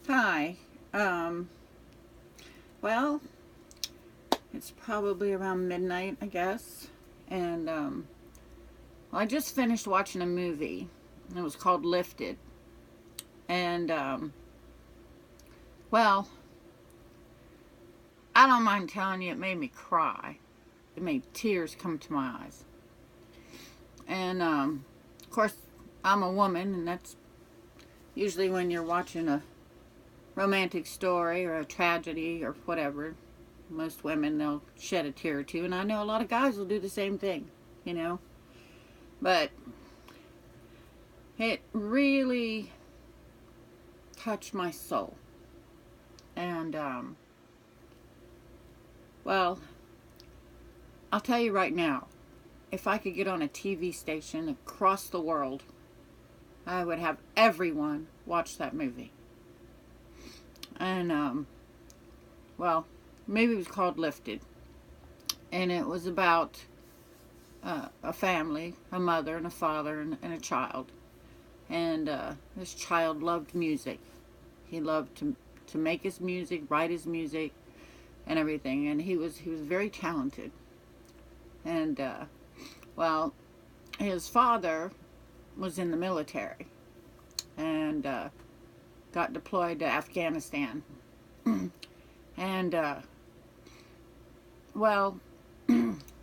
Hi. Um, well, it's probably around midnight, I guess. And well, I just finished watching a movie. It was called Lifted. And well, I don't mind telling you, it made me cry. It made tears come to my eyes. And of course, I'm a woman, and that's usually when you're watching a romantic story or a tragedy or whatever. Most women, they'll shed a tear or two, and I know a lot of guys will do the same thing, you know. But it really touched my soul. And, well, I'll tell you right now, if I could get on a TV station across the world, I would have everyone watch that movie. And, well, movie was called Lifted. And it was about a family, a mother and a father and a child. And this child loved music. He loved to make his music, write his music, and everything. And he was very talented. And well, his father was in the military and got deployed to Afghanistan. And well,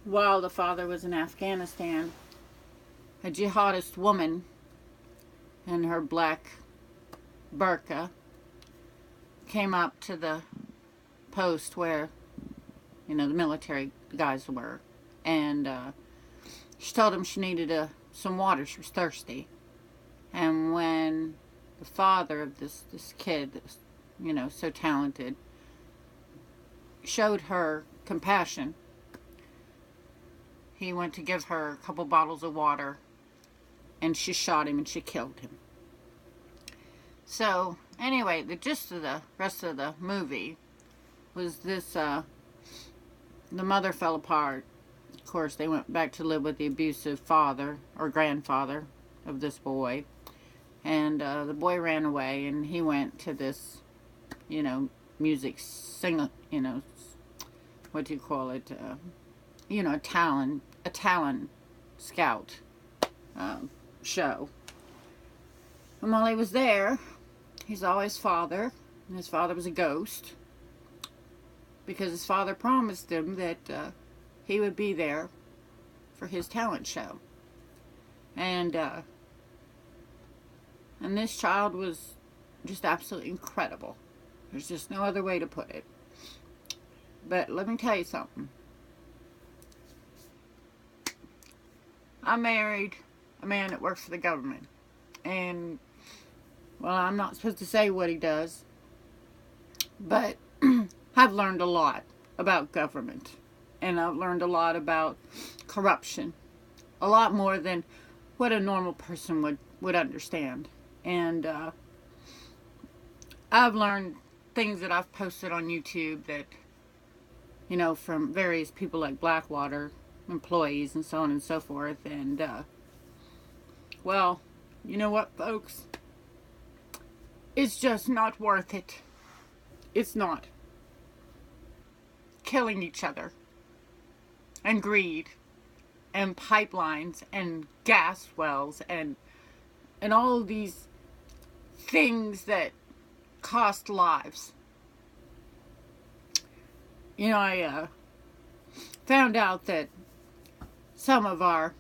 while the father was in Afghanistan, a jihadist woman in her black burqa came up to the post where, the military guys were, and she told him she needed some water. She was thirsty. And when the father of this kid that was, so talented, showed her compassion, he went to give her a couple bottles of water, and she shot him and she killed him. So, anyway, the gist of the rest of the movie was this, the mother fell apart. Of course, they went back to live with the abusive father or grandfather of this boy. And the boy ran away, and he went to this, music what do you call it? A talent scout show. And while he was there, he saw his father, and his father was a ghost, because his father promised him that he would be there for his talent show. And this child was just absolutely incredible. There's just no other way to put it. But let me tell you something. I married a man that works for the government. And, well, I'm not supposed to say what he does, but I've learned a lot about government. And I've learned a lot about corruption. A lot more than what a normal person would understand. And I've learned things that I've posted on YouTube that, from various people like Blackwater employees and so on and so forth. And, well, you know what, folks? It's just not worth it. It's not. Killing each other, and greed, and pipelines, and gas wells, and all these things that cost lives. I found out that some of our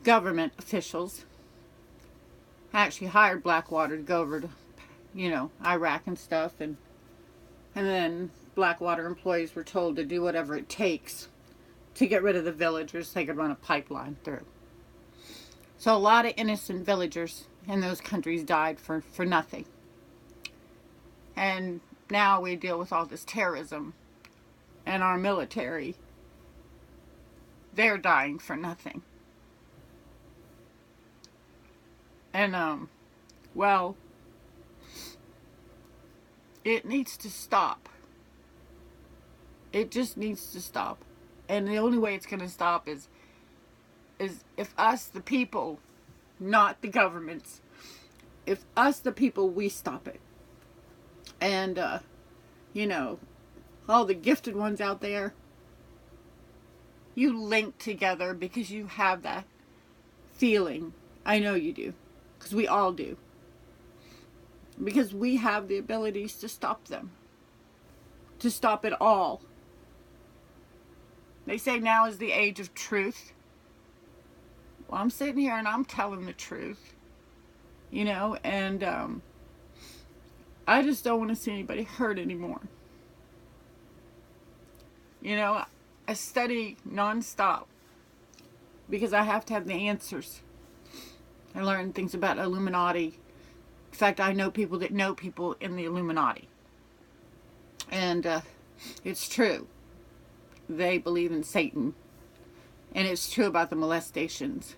government officials actually hired Blackwater to go over to, Iraq and stuff, and then Blackwater employees were told to do whatever it takes to get rid of the villagers so they could run a pipeline through. So a lot of innocent villagers in those countries died for nothing. And now we deal with all this terrorism, and our military, they're dying for nothing. And, well, it needs to stop. It just needs to stop. And the only way it's going to stop is if us, the people, not the governments, if us, the people, we stop it. And, you know, all the gifted ones out there, you link together because you have that feeling. I know you do, because we all do. Because we have the abilities to stop them, to stop it all. They say now is the age of truth. Well, I'm sitting here and I'm telling the truth, you know, and I just don't want to see anybody hurt anymore. You know, I study nonstop because I have to have the answers. I learn things about Illuminati. In fact, I know people that know people in the Illuminati. And it's true. They believe in Satan. And it's true about the molestations.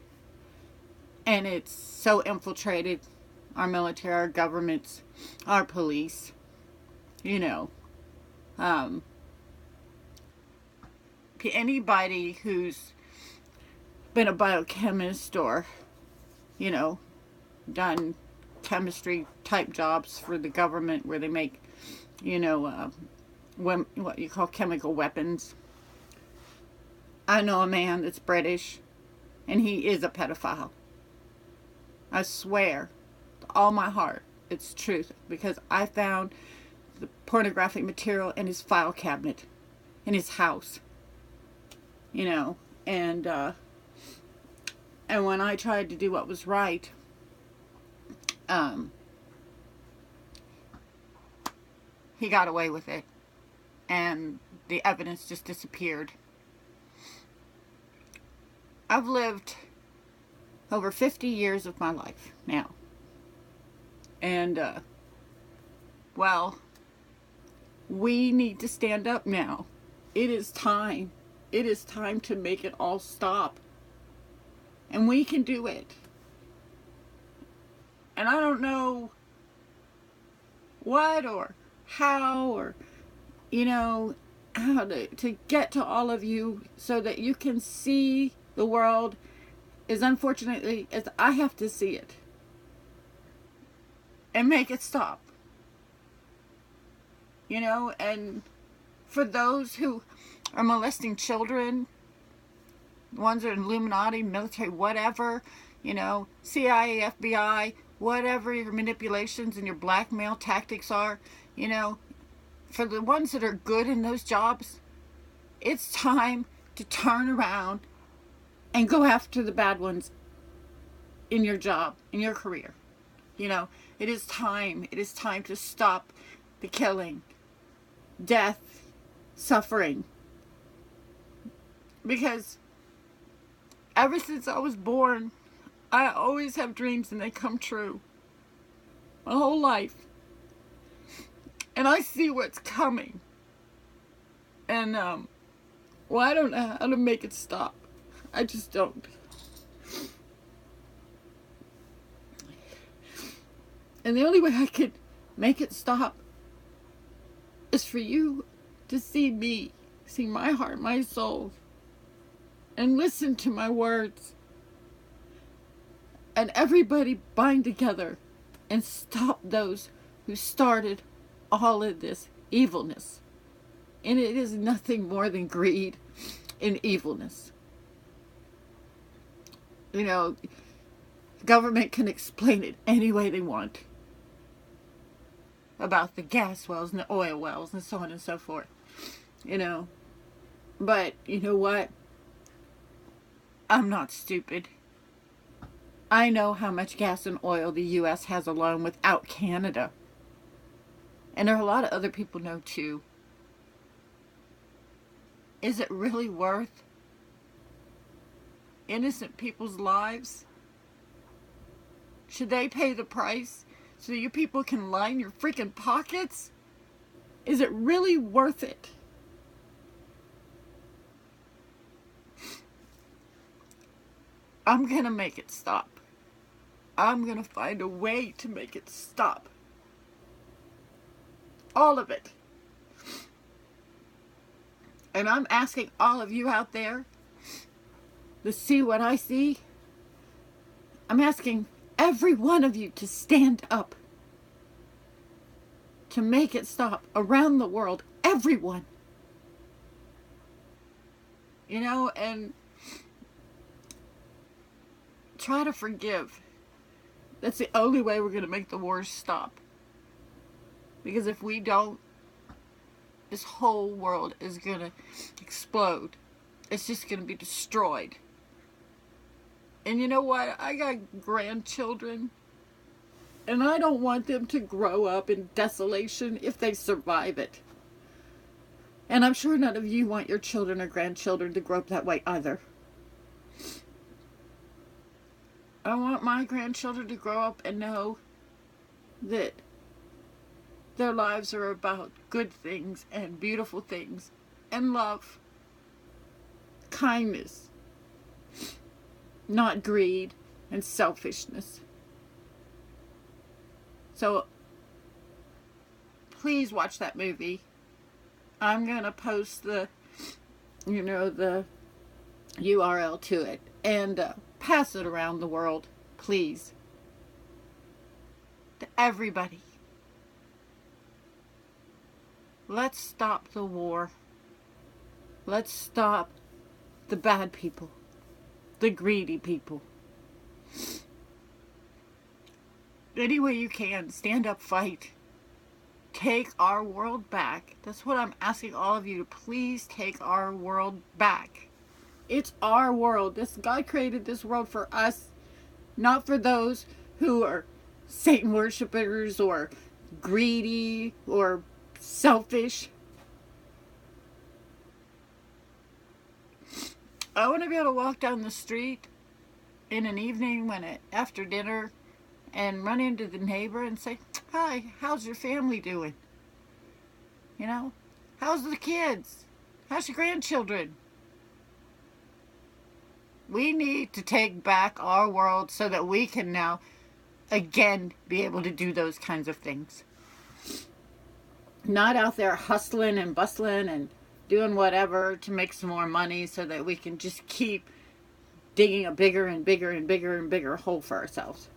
And it's so infiltrated our military, our governments, our police. You know. Anybody who's been a biochemist or, you know, done chemistry type jobs for the government where they make, you know, what you call chemical weapons. I know a man that's British, and he is a pedophile. I swear, with all my heart, it's truth, because I found the pornographic material in his file cabinet, in his house, you know, and when I tried to do what was right, he got away with it, and the evidence just disappeared. I've lived over 50 years of my life now. And, well, we need to stand up now. It is time. It is time to make it all stop. And we can do it. And I don't know what or how or, you know, how to get to all of you so that you can see the world as unfortunately as I have to see it. And make it stop. You know, and for those who are molesting children, ones that are Illuminati, military, whatever, you know, CIA, FBI, whatever your manipulations and your blackmail tactics are, you know, for the ones that are good in those jobs, it's time to turn around and go after the bad ones in your job, in your career. You know, it is time. It is time to stop the killing, death, suffering. Because ever since I was born, I always have dreams and they come true. My whole life. And I see what's coming. And, well, I don't know how to make it stop. I just don't. And the only way I could make it stop is for you to see me, see my heart, my soul, and listen to my words. And everybody bind together and stop those who started all of this evilness. And it is nothing more than greed and evilness. You know, government can explain it any way they want. About the gas wells and the oil wells and so on and so forth. You know. But, you know what? I'm not stupid. I know how much gas and oil the U.S. has alone without Canada. And there are a lot of other people know too. Is it really worth innocent people's lives? Should they pay the price so you people can line your freaking pockets? Is it really worth it? I'm gonna make it stop. I'm gonna find a way to make it stop. All of it. And I'm asking all of you out there to see what I see. I'm asking every one of you to stand up. to make it stop around the world. Everyone. You know, and try to forgive. That's the only way we're going to make the wars stop. Because if we don't, this whole world is going to explode. It's just going to be destroyed. And you know what? I got grandchildren. And I don't want them to grow up in desolation if they survive it. And I'm sure none of you want your children or grandchildren to grow up that way either. I want my grandchildren to grow up and know that their lives are about good things and beautiful things and love, kindness, not greed and selfishness. So please watch that movie. I'm going to post the URL to it and pass it around the world, please. To everybody. Let's stop the war. Let's stop the bad people, the greedy people. Any way you can, stand up, fight. Take our world back. That's what I'm asking all of you to please take our world back. It's our world. This God created this world for us, not for those who are Satan worshipers or greedy or selfish. I want to be able to walk down the street in an evening after dinner and run into the neighbor and say, "Hi, how's your family doing? You know, how's the kids? How's your grandchildren?" We need to take back our world so that we can now again be able to do those kinds of things. Not out there hustling and bustling and doing whatever to make some more money so that we can just keep digging a bigger and bigger and bigger and bigger hole for ourselves.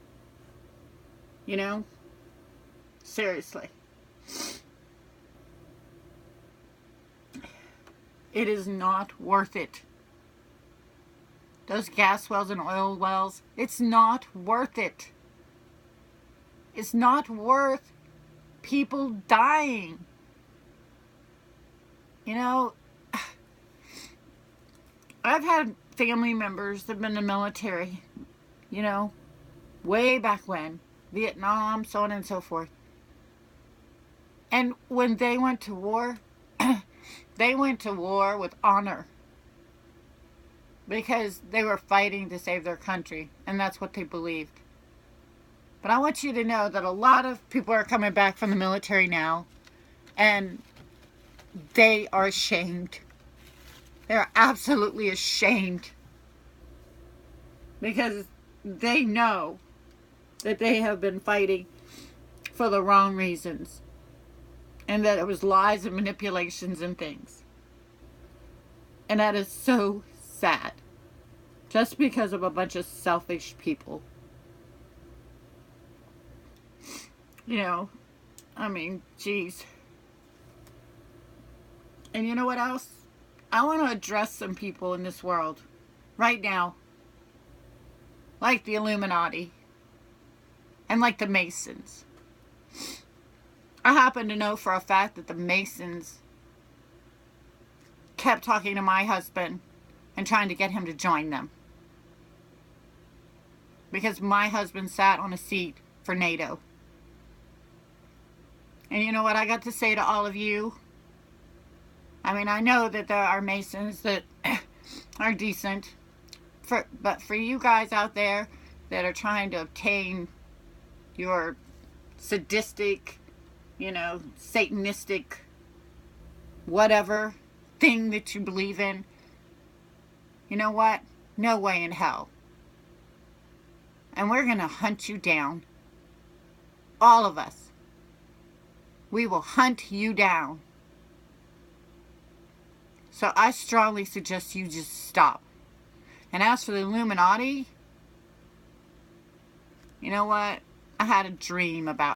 You know? Seriously. It is not worth it. Those gas wells and oil wells, it's not worth it. It's not worth people dying. You know, I've had family members that have been in the military, you know, way back when, Vietnam, so on and so forth. And when they went to war, they went to war with honor. Because they were fighting to save their country. And that's what they believed. But I want you to know that a lot of people are coming back from the military now. And they are ashamed. They're absolutely ashamed. Because they know that they have been fighting for the wrong reasons. And that it was lies and manipulations and things. And that is so sad. Just because of a bunch of selfish people. You know, I mean, geez. And you know what else? I want to address some people in this world right now. Like the Illuminati. And like the Masons. I happen to know for a fact that the Masons kept talking to my husband and trying to get him to join them. Because my husband sat on a seat for NATO. And you know what I got to say to all of you? I mean, I know that there are Masons that are decent. But for you guys out there that are trying to obtain your sadistic, you know, satanistic, whatever thing that you believe in, you know what? No way in hell. And we're going to hunt you down. All of us. We will hunt you down. So I strongly suggest you just stop. And as for the Illuminati, you know what? I had a dream about